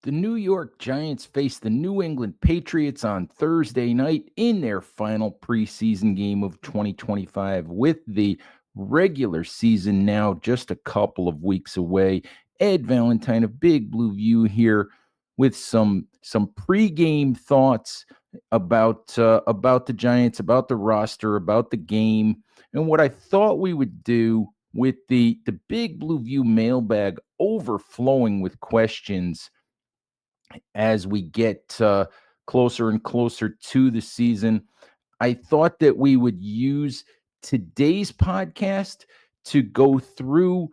The New York Giants face the New England Patriots on Thursday night in their final preseason game of 2025, with the regular season now just a couple of weeks away. Ed Valentine of Big Blue View here with some pregame thoughts about the Giants, about the roster, about the game, and what I thought we would do with the Big Blue View mailbag overflowing with questions as we get closer and closer to the season. I thought that we would use today's podcast to go through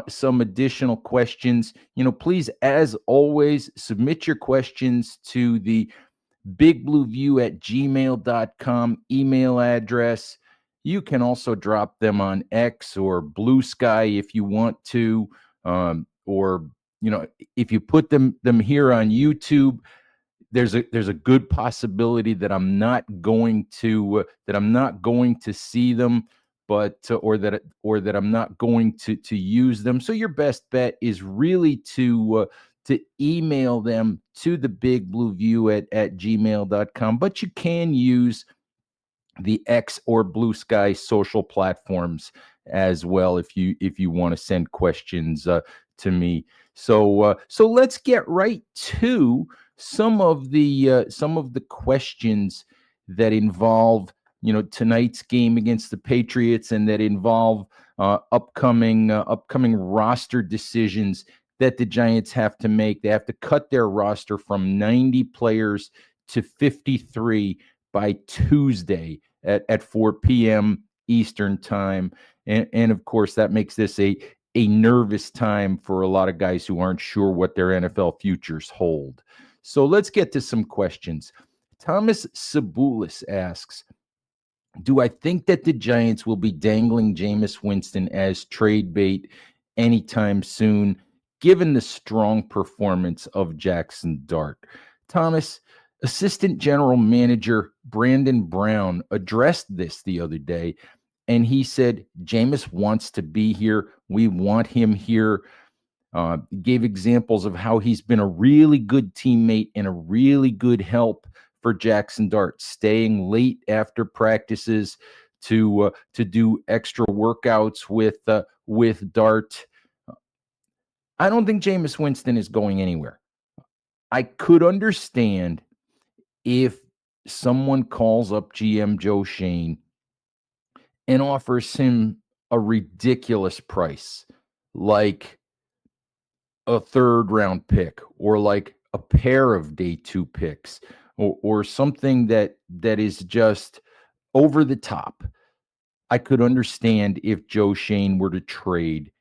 some additional questions. Please, as always, submit your questions to the bigblueview@gmail.com email address. You can also drop them on X or Blue Sky if you want to, or if you put them here on YouTube, there's a good possibility that I'm not going to see them, but or that I'm not going to use them. So your best bet is really to email them to the Big Blue View at gmail.com, but you can use the X or Blue Sky social platforms as well if you want to send questions to me. So let's get right to some of the questions that involve tonight's game against the Patriots, and that involve upcoming roster decisions that the Giants have to make. They have to cut their roster from 90 players to 53 by Tuesday at 4 p.m. Eastern time. And of course, that makes this a nervous time for a lot of guys who aren't sure what their NFL futures hold. So let's get to some questions. Thomas Sabulis asks, do I think that the Giants will be dangling Jameis Winston as trade bait anytime soon, given the strong performance of Jackson Dart? Thomas, Assistant General Manager Brandon Brown addressed this the other day, and he said, Jameis wants to be here. We want him here. Gave examples of how he's been a really good teammate and a really good help for Jackson Dart, staying late after practices to do extra workouts with Dart. I don't think Jameis Winston is going anywhere. I could understand if someone calls up GM Joe Shane and offers him a ridiculous price, like a third round pick, or like a pair of day 2 picks, or something that is just over the top. I could understand if Joe Shane were to trade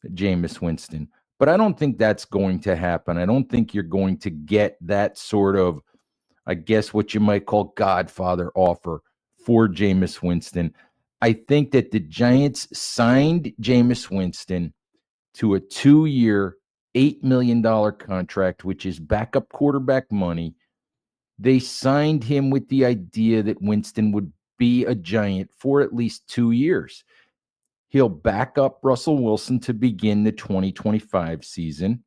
Jameis Winston, but I don't think that's going to happen. I don't think you're going to get that sort of, I guess, what you might call Godfather offer for Jameis Winston. I think that the Giants signed Jameis Winston to a 2-year, $8 million contract, which is backup quarterback money. They signed him with the idea that Winston would be a Giant for at least 2 years. He'll back up Russell Wilson to begin the 2025 season.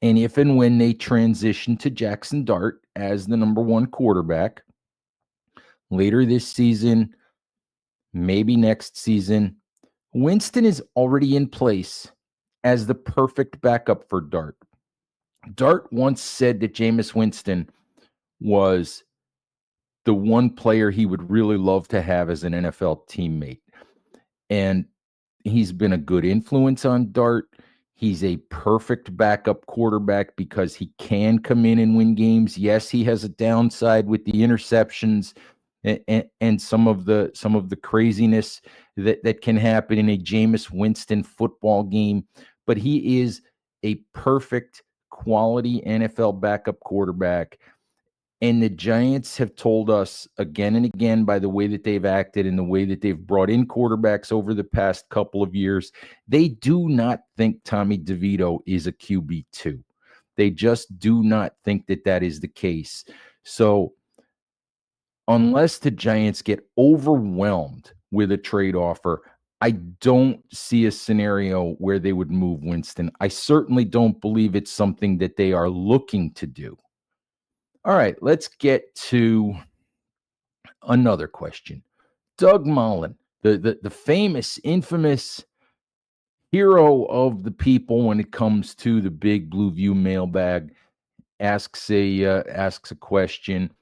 And if and when they transition to Jackson Dart as the number 1 quarterback later this season, maybe next season, Winston is already in place as the perfect backup for Dart. Dart once said that Jameis Winston was the one player he would really love to have as an NFL teammate. And he's been a good influence on Dart. He's a perfect backup quarterback because he can come in and win games. Yes, he has a downside with the interceptions and some of the craziness that can happen in a Jameis Winston football game, but he is a perfect quality NFL backup quarterback. And the Giants have told us again and again, by the way that they've acted and the way that they've brought in quarterbacks over the past couple of years, they do not think Tommy DeVito is a QB2. They just do not think that is the case. So unless the Giants get overwhelmed with a trade offer, I don't see a scenario where they would move Winston. I certainly don't believe it's something that they are looking to do. All right, let's get to another question. Doug Mullen, the famous, infamous hero of the people when it comes to the Big Blue View mailbag, asks a question,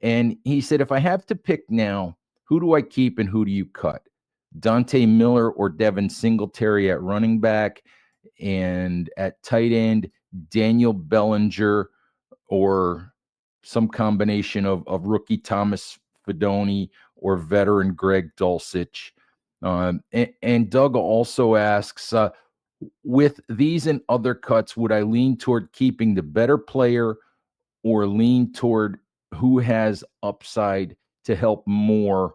and he said, "If I have to pick now, who do I keep and who do you cut? Dante Miller or Devin Singletary at running back, and at tight end, Daniel Bellinger or some combination of rookie Thomas Fidone or veteran Greg Dulcich." And Doug also asks, with these and other cuts, would I lean toward keeping the better player or lean toward who has upside to help more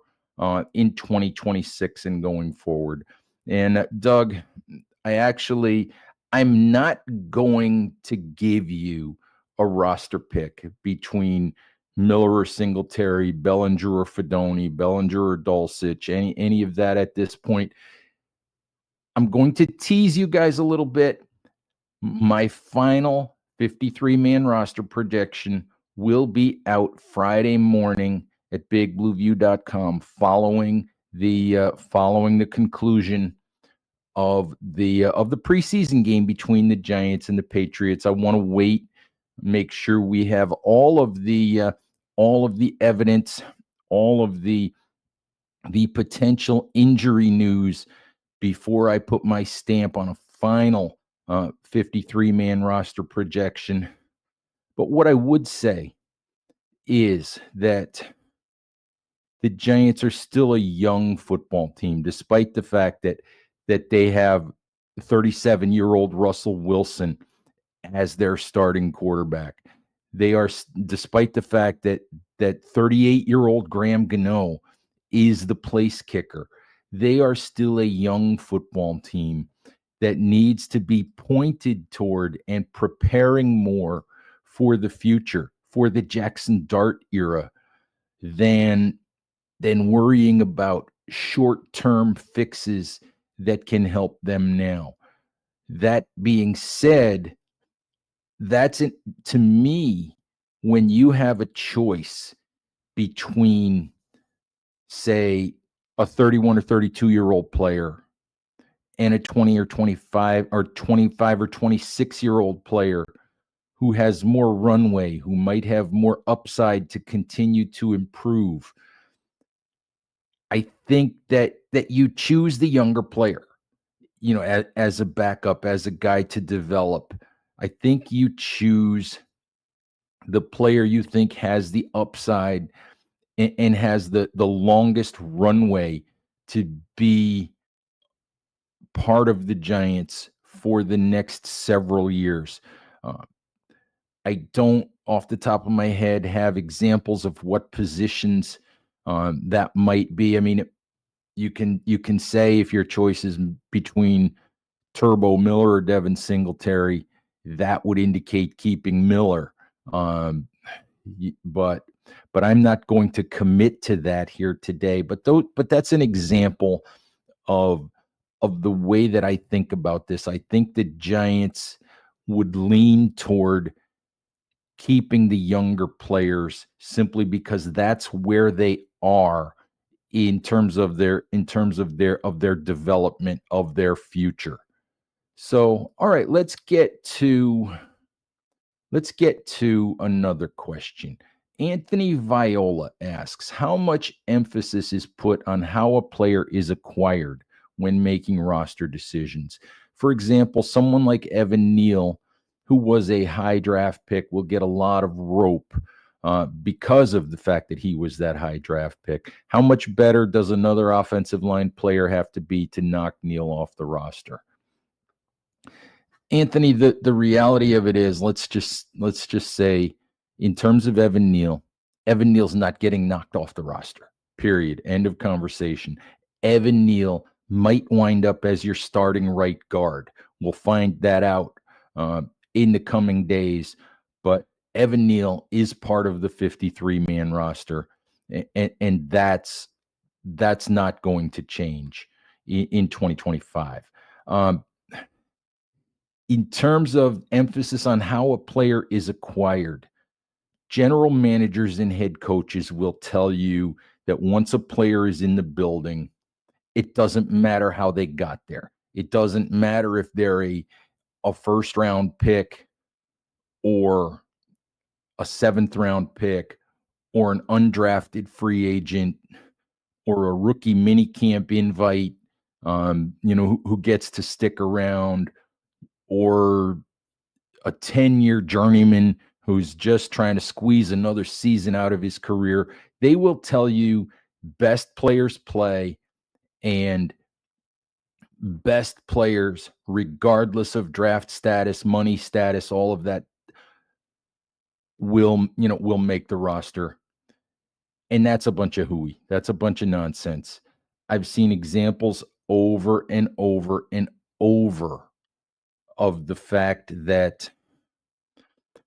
in 2026 and going forward? And Doug, I'm not going to give you a roster pick between Miller or Singletary, Bellinger or Fidone, Bellinger or Dulcich, any of that at this point. I'm going to tease you guys a little bit. My final 53-man roster projection will be out Friday morning at bigblueview.com following the conclusion of the preseason game between the Giants and the Patriots. I want to wait, make sure we have all of the evidence, all of the potential injury news before I put my stamp on a final 53-man roster projection. But what I would say is that the Giants are still a young football team, despite the fact that they have 37-year-old Russell Wilson as their starting quarterback. They are, despite the fact that 38-year-old Graham Gano is the place kicker, they are still a young football team that needs to be pointed toward and preparing more for the future, for the Jackson Dart era, than worrying about short-term fixes that can help them now. That being said, that's it to me. When you have a choice between, say, a 31 or 32-year-old player and a 20 or 25 or 25 or 26-year-old player who has more runway, who might have more upside to continue to improve, I think that you choose the younger player, as a backup, as a guy to develop. I think you choose the player you think has the upside and has the longest runway to be part of the Giants for the next several years. I don't, off the top of my head, have examples of what positions that might be. I mean, you can say if your choice is between Turbo Miller or Devin Singletary, that would indicate keeping Miller. But I'm not going to commit to that here today. But that's an example of the way that I think about this. I think the Giants would lean toward keeping the younger players simply because that's where they are in terms of their development of their future. So, all right, let's get to another question. Anthony Viola asks, how much emphasis is put on how a player is acquired when making roster decisions? For example, someone like Evan Neal, who was a high draft pick, will get a lot of rope because of the fact that he was that high draft pick. How much better does another offensive line player have to be to knock Neal off the roster? Anthony, the reality of it is, let's just say, in terms of Evan Neal's not getting knocked off the roster. Period. End of conversation. Evan Neal might wind up as your starting right guard. We'll find that out in the coming days. But Evan Neal is part of the 53-man roster, and that's not going to change. in 2025. Um, in terms of emphasis on how a player is acquired, general managers and head coaches will tell you that once a player is in the building, it doesn't matter how they got there. It doesn't matter if they're a first round pick or a seventh round pick or an undrafted free agent or a rookie minicamp invite, who gets to stick around, or a 10-year journeyman who's just trying to squeeze another season out of his career. They will tell you best players play, and best players, regardless of draft status, money status, all of that, will make the roster. And that's a bunch of hooey. That's a bunch of nonsense. I've seen examples over and over and over of the fact that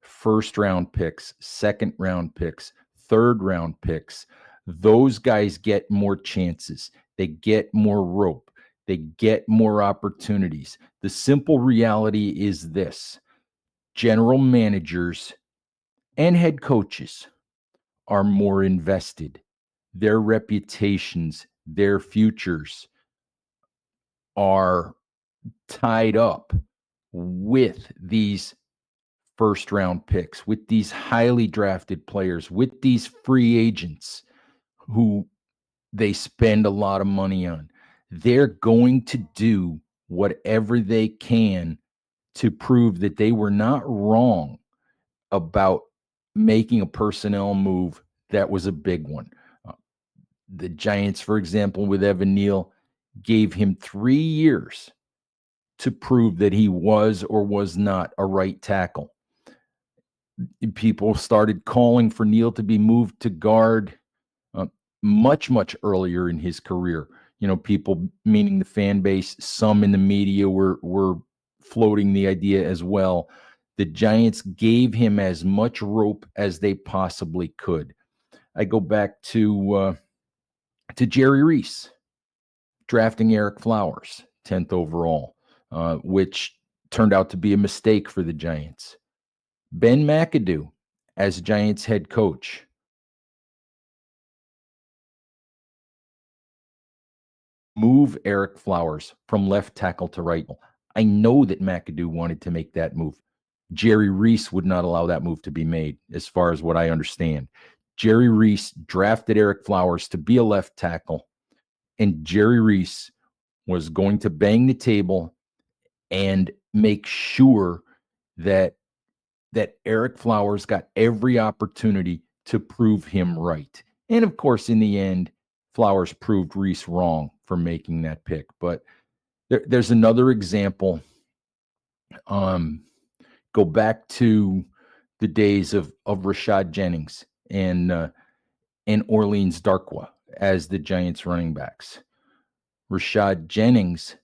first round picks, second round picks, third round picks, those guys get more chances. They get more rope. They get more opportunities. The simple reality is this: general managers and head coaches are more invested. Their reputations, their futures are tied up with these first round picks, with these highly drafted players, with these free agents who they spend a lot of money on. They're going to do whatever they can to prove that they were not wrong about making a personnel move that was a big one. Uh, the Giants, for example, with Evan Neal, gave him 3 years to prove that he was or was not a right tackle. People started calling for Neal to be moved to guard uh, much, much earlier in his career. People, meaning the fan base, some in the media were floating the idea as well. The Giants gave him as much rope as they possibly could. I go back to Jerry Reese drafting Eric Flowers, 10th overall, which turned out to be a mistake for the Giants. Ben McAdoo, as Giants head coach, move Eric Flowers from left tackle to right. I know that McAdoo wanted to make that move. Jerry Reese would not allow that move to be made, as far as what I understand. Jerry Reese drafted Eric Flowers to be a left tackle, and Jerry Reese was going to bang the table and make sure that Eric Flowers got every opportunity to prove him right. And of course, in the end, Flowers proved Reese wrong for making that pick. But there's another example. Go back to the days of Rashad Jennings and Orleans Darkwa as the Giants running backs. Rashad Jennings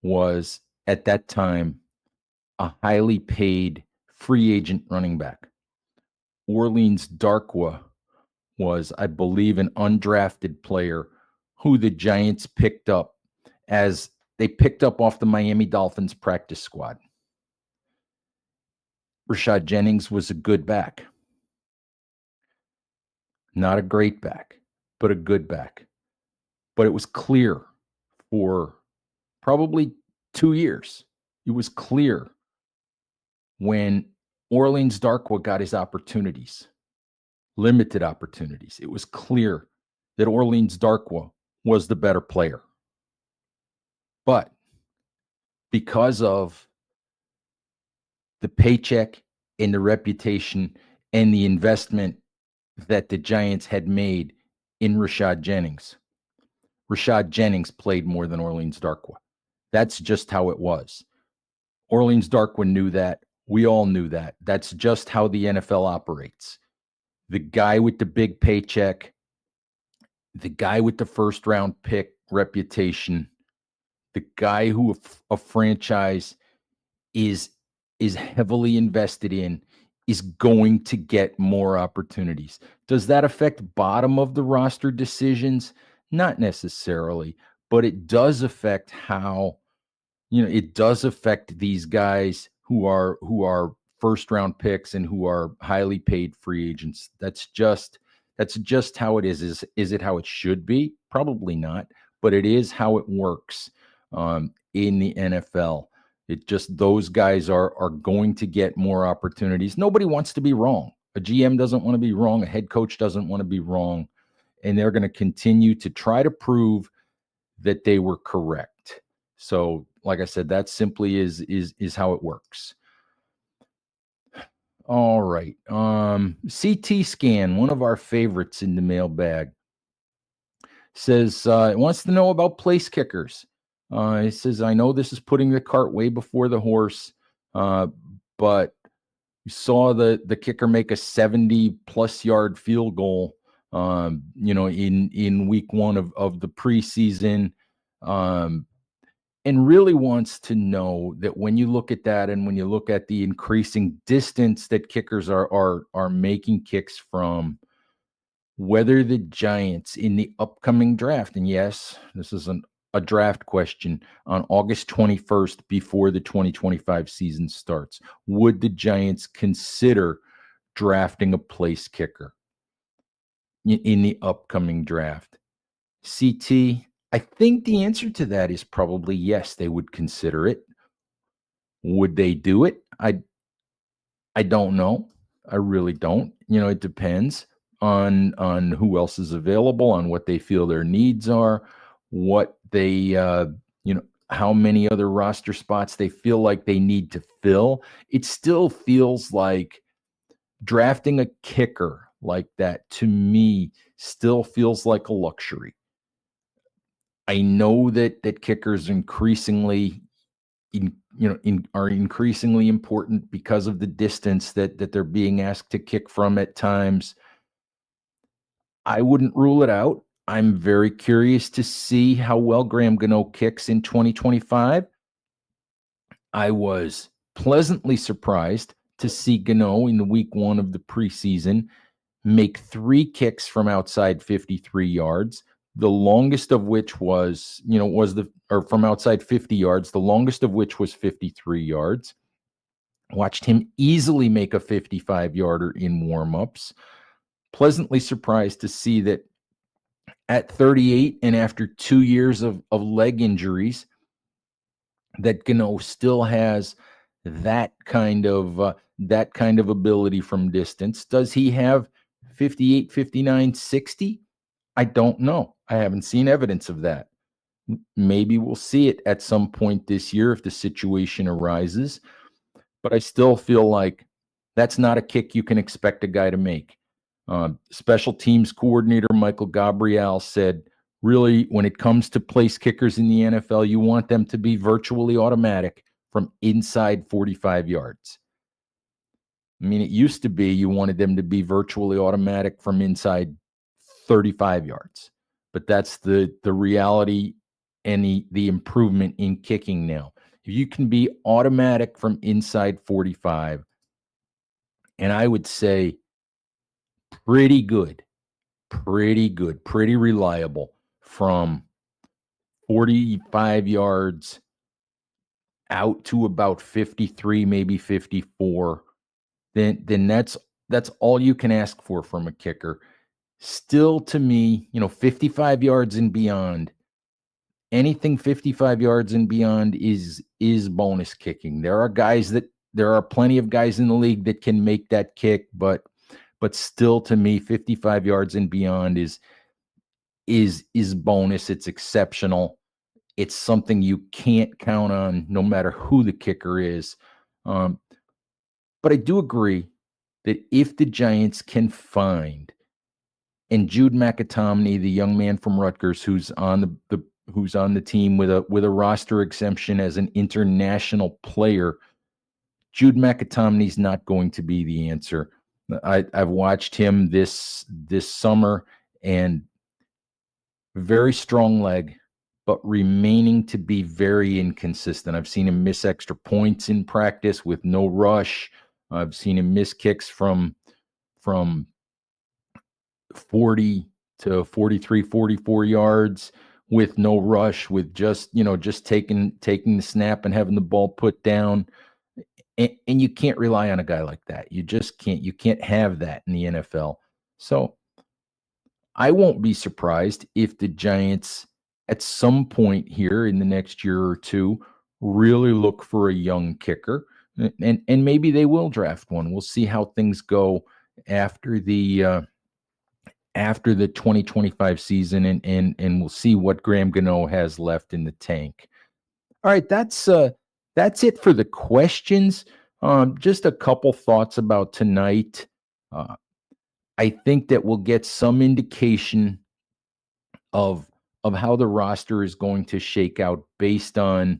was, at that time, a highly paid free agent running back. Orleans Darkwa was, I believe, an undrafted player who the Giants picked up as they picked up off the Miami Dolphins practice squad. Rashad Jennings was a good back. Not a great back, but a good back. But it was clear for probably 2 years. It was clear when Orleans Darkwa got his opportunities, limited opportunities. It was clear that Orleans Darkwa was the better player. But because of the paycheck and the reputation and the investment that the Giants had made in Rashad Jennings played more than Orleans Darkwa. That's just how it was. Orleans Darkwa knew that. We all knew that. That's just how the NFL operates. The guy with the big paycheck, the guy with the first round pick reputation, the guy who a franchise is heavily invested in, is going to get more opportunities. Does that affect bottom of the roster decisions? Not necessarily, but it does affect how, it does affect these guys who are first round picks and who are highly paid free agents. That's just how it is. Is it how it should be? Probably not, but it is how it works in the NFL. It just, those guys are going to get more opportunities. Nobody wants to be wrong. A GM doesn't want to be wrong. A head coach doesn't want to be wrong, and they're going to continue to try to prove that they were correct. So, like I said, that simply is how it works. All right. CT Scan, one of our favorites in the mailbag, says it wants to know about place kickers. It says, I know this is putting the cart way before the horse, but you saw the kicker make a 70+ yard field goal, in week one of the preseason. And really wants to know that when you look at that, and when you look at the increasing distance that kickers are making kicks from, whether the Giants in the upcoming draft, and yes, this is a draft question, on August 21st, before the 2025 season starts, would the Giants consider drafting a place kicker in the upcoming draft? CT, I think the answer to that is probably yes, they would consider it. Would they do it? I don't know. I really don't. It depends on who else is available, on what they feel their needs are, what they how many other roster spots they feel like they need to fill. It still feels like drafting a kicker like that, to me, still feels like a luxury. I know that kickers increasingly are increasingly important because of the distance that they're being asked to kick from at times. I wouldn't rule it out. I'm very curious to see how well Graham Gano kicks in 2025. I was pleasantly surprised to see Gano in the week one of the preseason make 3 kicks from outside 53 yards. The longest of which was from outside 50 yards, the longest of which was 53 yards. Watched him easily make a 55-yarder in warmups. Pleasantly surprised to see that at 38 and after 2 years of leg injuries, that Gano still has that kind of ability from distance. Does he have 58, 59, 60? I don't know. I haven't seen evidence of that. Maybe we'll see it at some point this year if the situation arises. But I still feel like that's not a kick you can expect a guy to make. Special teams coordinator Michael Gabriel said, really, when it comes to place kickers in the NFL, you want them to be virtually automatic from inside 45 yards. I mean, it used to be you wanted them to be virtually automatic from inside 35 yards. But that's the reality and the improvement in kicking now. If you can be automatic from inside 45, and I would say pretty good, pretty reliable from 45 yards out to about 53, maybe 54, then that's all you can ask for from a kicker. Still, to me, 55 yards and beyond, anything 55 yards and beyond is bonus kicking. There are plenty of guys in the league that can make that kick, but still, to me, 55 yards and beyond is bonus. It's exceptional. It's something you can't count on no matter who the kicker is. But I do agree that if the Giants can find, and Jude McAtomney, the young man from Rutgers who's on the team with a roster exemption as an international player, Jude McAtomney's not going to be the answer. I've watched him this summer, and very strong leg, but remaining to be very inconsistent. I've seen him miss extra points in practice with no rush. I've seen him miss kicks from 40 to 43, 44 yards with no rush, with just taking the snap and having the ball put down. And you can't rely on a guy like that. You just can't. You can't have that in the NFL. So I won't be surprised if the Giants, at some point here in the next year or two, really look for a young kicker, and maybe they will draft one. We'll see how things go after the 2025 season, and we'll see what Graham Gano has left in the tank. All right, that's it for the questions. Just a couple thoughts about tonight. Uh, I think that we'll get some indication of how the roster is going to shake out based on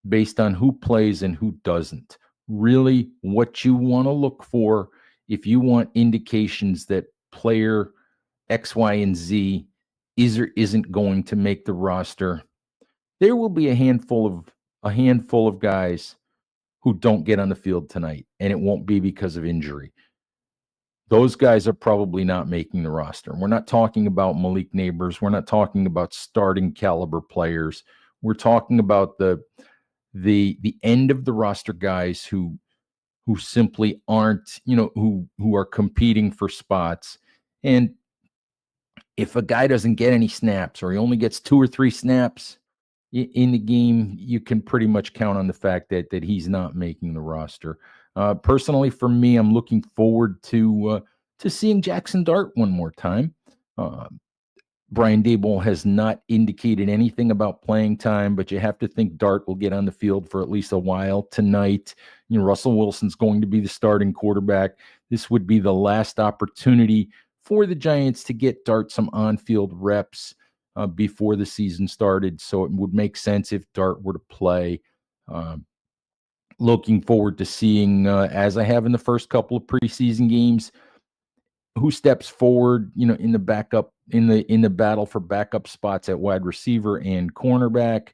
who plays and who doesn't. Really, what you want to look for if you want indications that player X, Y, and Z is or isn't going to make the roster, there will be a handful of guys who don't get on the field tonight, and it won't be because of injury. Those guys are probably not making the roster. We're not talking about Malik Neighbors. We're not talking about starting caliber players. We're talking about the end of the roster guys who simply aren't, who are competing for spots. And if a guy doesn't get any snaps, or he only gets 2 or 3 snaps in the game, you can pretty much count on the fact that he's not making the roster. Personally, for me, I'm looking forward to seeing Jackson Dart one more time. Uh, Brian Daboll has not indicated anything about playing time, but you have to think Dart will get on the field for at least a while tonight. Russell Wilson's going to be the starting quarterback. This would be the last opportunity for the Giants to get Dart some on-field reps before the season started, so it would make sense if Dart were to play. Looking forward to seeing, as I have in the first couple of preseason games, who steps forward, in the backup, in the battle for backup spots at wide receiver and cornerback.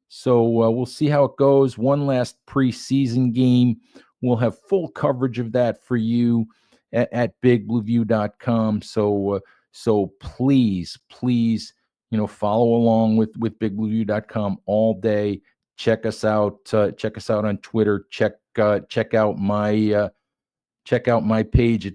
So we'll see how it goes. One last preseason game. We'll have full coverage of that for you at bigblueview.com. So please, follow along with bigblueview.com all day. Check us out. Check us out on Twitter. Check out my page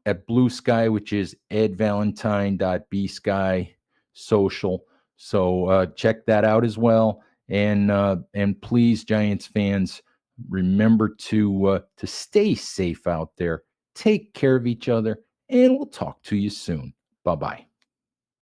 at Blue Sky, which is edvalentine.bsky social. So check that out as well. And please, Giants fans, remember to stay safe out there. Take care of each other, and we'll talk to you soon. Bye-bye.